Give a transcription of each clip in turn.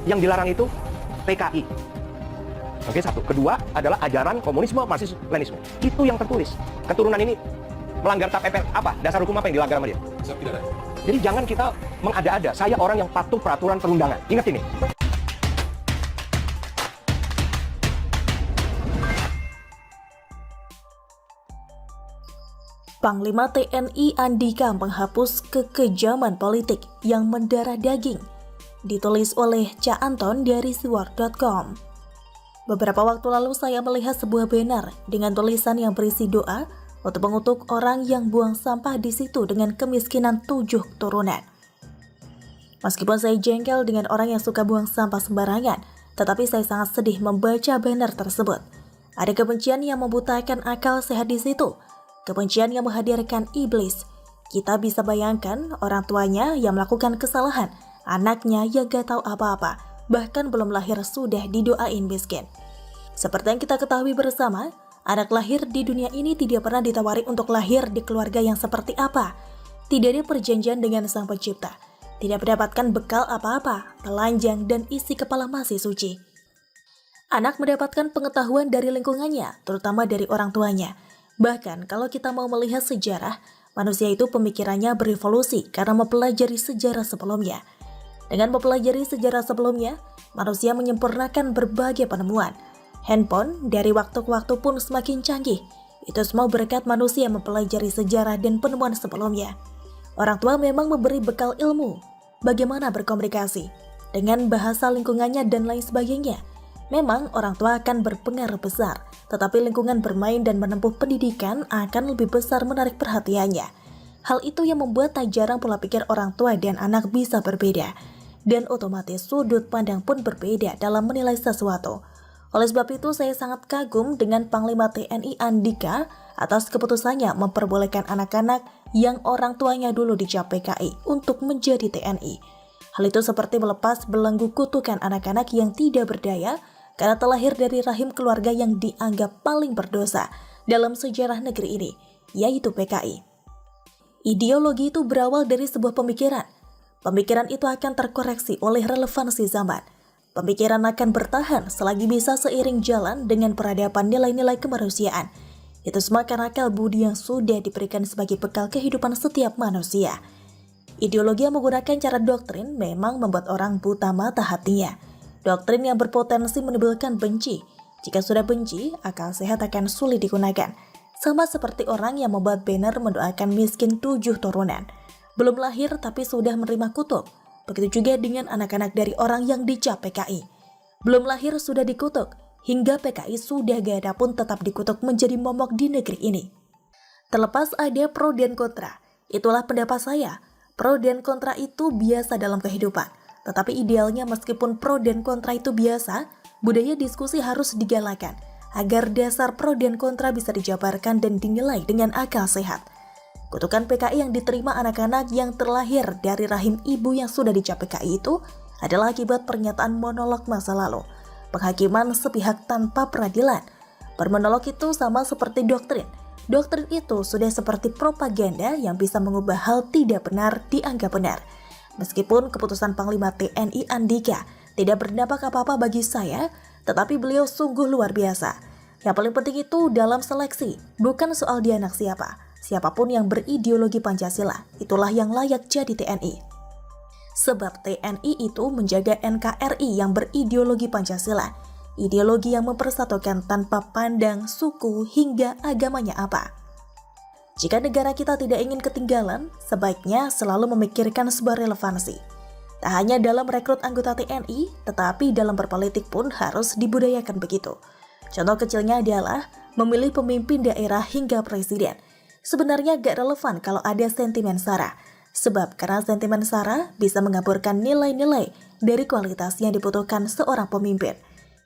Yang dilarang itu PKI. Oke, satu. Kedua adalah ajaran komunisme, marxisme, leninisme. Itu yang tertulis. Keturunan ini melanggar TAP MPR. Apa? Dasar hukum apa yang dilanggar sama dia? Jadi jangan kita mengada-ada. Saya orang yang patuh peraturan perundangan. Ingat ini. Panglima TNI Andika menghapus kekejaman politik yang mendarah daging. Ditulis oleh Ca Anton dari siwar.com. Beberapa waktu lalu saya melihat sebuah banner dengan tulisan yang berisi doa untuk mengutuk orang yang buang sampah di situ dengan kemiskinan 7 turunan. Meskipun saya jengkel dengan orang yang suka buang sampah sembarangan, tetapi saya sangat sedih membaca banner tersebut. Ada kebencian yang membutakan akal sehat di situ. Kebencian yang menghadirkan iblis. Kita bisa bayangkan orang tuanya yang melakukan kesalahan, anaknya yang gak tahu apa-apa, bahkan belum lahir sudah didoain miskin. Seperti yang kita ketahui bersama, anak lahir di dunia ini tidak pernah ditawari untuk lahir di keluarga yang seperti apa. Tidak ada perjanjian dengan Sang Pencipta. Tidak mendapatkan bekal apa-apa, telanjang dan isi kepala masih suci. Anak mendapatkan pengetahuan dari lingkungannya, terutama dari orang tuanya. Bahkan kalau kita mau melihat sejarah, manusia itu pemikirannya berevolusi karena mempelajari sejarah sebelumnya. Dengan mempelajari sejarah sebelumnya, manusia menyempurnakan berbagai penemuan. Handphone dari waktu ke waktu pun semakin canggih. Itu semua berkat manusia mempelajari sejarah dan penemuan sebelumnya. Orang tua memang memberi bekal ilmu, bagaimana berkomunikasi, dengan bahasa lingkungannya dan lain sebagainya. Memang orang tua akan berpengaruh besar, tetapi lingkungan bermain dan menempuh pendidikan akan lebih besar menarik perhatiannya. Hal itu yang membuat tak jarang pola pikir orang tua dan anak bisa berbeda. Dan otomatis sudut pandang pun berbeda dalam menilai sesuatu. Oleh sebab itu saya sangat kagum dengan Panglima TNI Andika atas keputusannya memperbolehkan anak-anak yang orang tuanya dulu dicap PKI untuk menjadi TNI. Hal itu seperti melepas belenggu kutukan anak-anak yang tidak berdaya karena terlahir dari rahim keluarga yang dianggap paling berdosa dalam sejarah negeri ini, yaitu PKI. Ideologi itu berawal dari sebuah pemikiran. Pemikiran itu akan terkoreksi oleh relevansi zaman. Pemikiran akan bertahan selagi bisa seiring jalan dengan peradaban nilai-nilai kemanusiaan. Itu semua karena akal budi yang sudah diberikan sebagai bekal kehidupan setiap manusia. Ideologi yang menggunakan cara doktrin memang membuat orang buta mata hatinya. Doktrin yang berpotensi menimbulkan benci. Jika sudah benci, akal sehat akan sulit digunakan. Sama seperti orang yang membuat banner mendoakan miskin 7 turunan. Belum lahir tapi sudah menerima kutuk. Begitu juga dengan anak-anak dari orang yang dicap PKI. Belum lahir sudah dikutuk, hingga PKI sudah gak ada pun tetap dikutuk menjadi momok di negeri ini. Terlepas ada pro dan kontra, itulah pendapat saya. Pro dan kontra itu biasa dalam kehidupan. Tetapi idealnya meskipun pro dan kontra itu biasa, budaya diskusi harus digalakan, agar dasar pro dan kontra bisa dijabarkan dan dinilai dengan akal sehat. Kutukan PKI yang diterima anak-anak yang terlahir dari rahim ibu yang sudah dicap PKI itu adalah akibat pernyataan monolog masa lalu, penghakiman sepihak tanpa peradilan. Bermonolog itu sama seperti doktrin. Doktrin itu sudah seperti propaganda yang bisa mengubah hal tidak benar dianggap benar. Meskipun keputusan Panglima TNI Andika tidak berdampak apa-apa bagi saya, tetapi beliau sungguh luar biasa. Yang paling penting itu dalam seleksi, bukan soal dia anak siapa. Siapapun yang berideologi Pancasila, itulah yang layak jadi TNI. Sebab TNI itu menjaga NKRI yang berideologi Pancasila, ideologi yang mempersatukan tanpa pandang suku hingga agamanya apa. Jika negara kita tidak ingin ketinggalan, sebaiknya selalu memikirkan sebuah relevansi. Tak hanya dalam rekrut anggota TNI, tetapi dalam berpolitik pun harus dibudayakan begitu. Contoh kecilnya adalah memilih pemimpin daerah hingga presiden. Sebenarnya gak relevan kalau ada sentimen sara. Sebab karena sentimen sara bisa mengaburkan nilai-nilai dari kualitas yang dibutuhkan seorang pemimpin.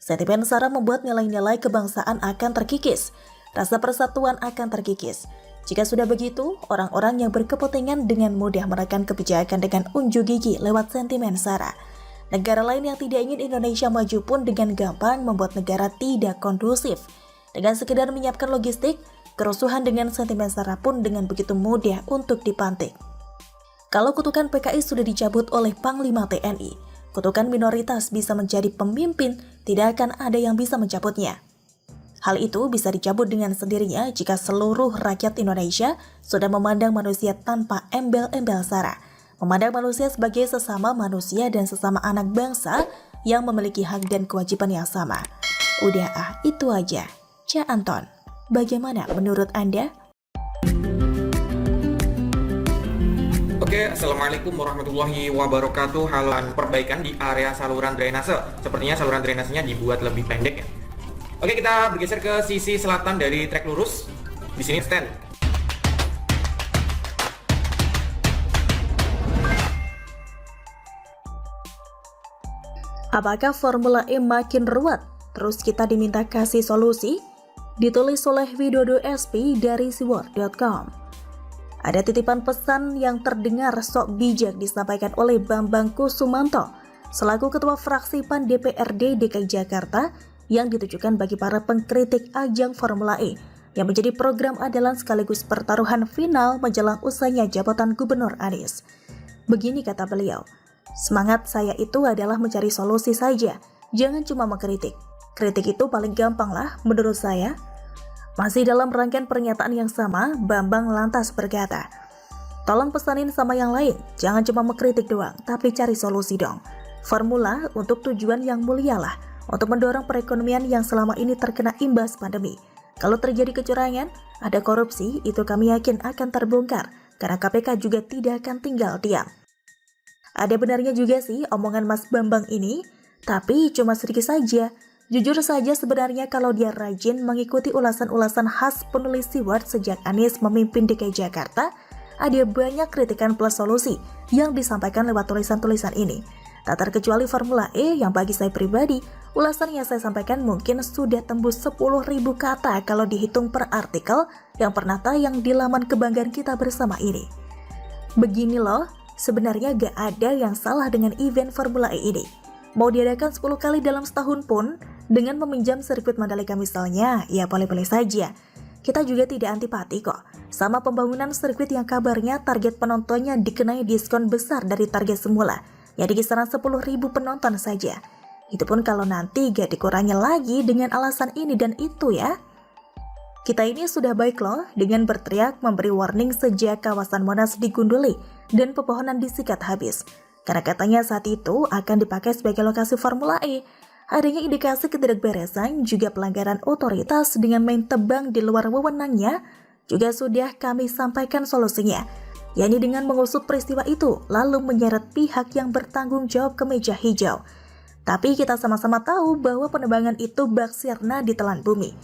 Sentimen sara membuat nilai-nilai kebangsaan akan terkikis. Rasa persatuan akan terkikis. Jika sudah begitu, orang-orang yang berkepentingan dengan mudah menekan kebijakan dengan unjuk gigi lewat sentimen sara. Negara lain yang tidak ingin Indonesia maju pun dengan gampang membuat negara tidak kondusif. Dengan sekedar menyiapkan logistik, kerusuhan dengan sentimen sara pun dengan begitu mudah untuk dipantik. Kalau kutukan PKI sudah dicabut oleh Panglima TNI, kutukan minoritas bisa menjadi pemimpin, tidak akan ada yang bisa mencabutnya. Hal itu bisa dicabut dengan sendirinya jika seluruh rakyat Indonesia sudah memandang manusia tanpa embel-embel sara, memandang manusia sebagai sesama manusia dan sesama anak bangsa yang memiliki hak dan kewajiban yang sama. Udah itu aja. Cak Anton, bagaimana menurut Anda? Oke, Assalamualaikum warahmatullahi wabarakatuh. Hal perbaikan di area saluran drainase. Sepertinya saluran drainasenya dibuat lebih pendek ya. Oke, kita bergeser ke sisi selatan dari trek lurus. Di sini stand. Apakah Formula E makin ruwet? Terus kita diminta kasih solusi? Ditulis oleh Widodo SP dari siwar.com. Ada titipan pesan yang terdengar sok bijak disampaikan oleh Bambang Kusumanto selaku Ketua Fraksi PAN DPRD DKI Jakarta yang ditujukan bagi para pengkritik ajang Formula E yang menjadi program andalan sekaligus pertaruhan final menjelang usainya jabatan Gubernur Anies. Begini kata beliau, "Semangat saya itu adalah mencari solusi saja, jangan cuma mengkritik. Kritik itu paling gampang lah menurut saya." Masih dalam rangkaian pernyataan yang sama, Bambang lantas berkata, "Tolong pesanin sama yang lain, jangan cuma mengkritik doang, tapi cari solusi dong. Formula untuk tujuan yang mulia lah, untuk mendorong perekonomian yang selama ini terkena imbas pandemi. Kalau terjadi kecurangan, ada korupsi, itu kami yakin akan terbongkar, karena KPK juga tidak akan tinggal diam." Ada benarnya juga sih omongan Mas Bambang ini, tapi cuma sedikit saja. Jujur saja sebenarnya kalau dia rajin mengikuti ulasan-ulasan khas penulis Siwar sejak Anies memimpin DKI Jakarta, ada banyak kritikan plus solusi yang disampaikan lewat tulisan-tulisan ini. Tak terkecuali Formula E yang bagi saya pribadi, ulasan yang saya sampaikan mungkin sudah tembus 10.000 kata kalau dihitung per artikel yang pernah tayang di laman kebanggaan kita bersama ini. Begini loh, sebenarnya gak ada yang salah dengan event Formula E ini. Mau diadakan 10 kali dalam setahun pun, dengan meminjam sirkuit Mandalika misalnya, ya boleh-boleh saja. Kita juga tidak antipati kok sama pembangunan sirkuit yang kabarnya target penontonnya dikenai diskon besar dari target semula, ya di kisaran 10.000 penonton saja. Itu pun kalau nanti gak dikurangi lagi dengan alasan ini dan itu ya. Kita ini sudah baik loh dengan berteriak memberi warning sejak kawasan Monas digunduli dan pepohonan disikat habis. Karena katanya saat itu akan dipakai sebagai lokasi Formula E. Adanya indikasi ketidakberesan juga pelanggaran otoritas dengan main tebang di luar wewenangnya juga sudah kami sampaikan solusinya, yakni dengan mengusut peristiwa itu lalu menyeret pihak yang bertanggung jawab ke meja hijau. Tapi kita sama-sama tahu bahwa penebangan itu bak sirna ditelan bumi.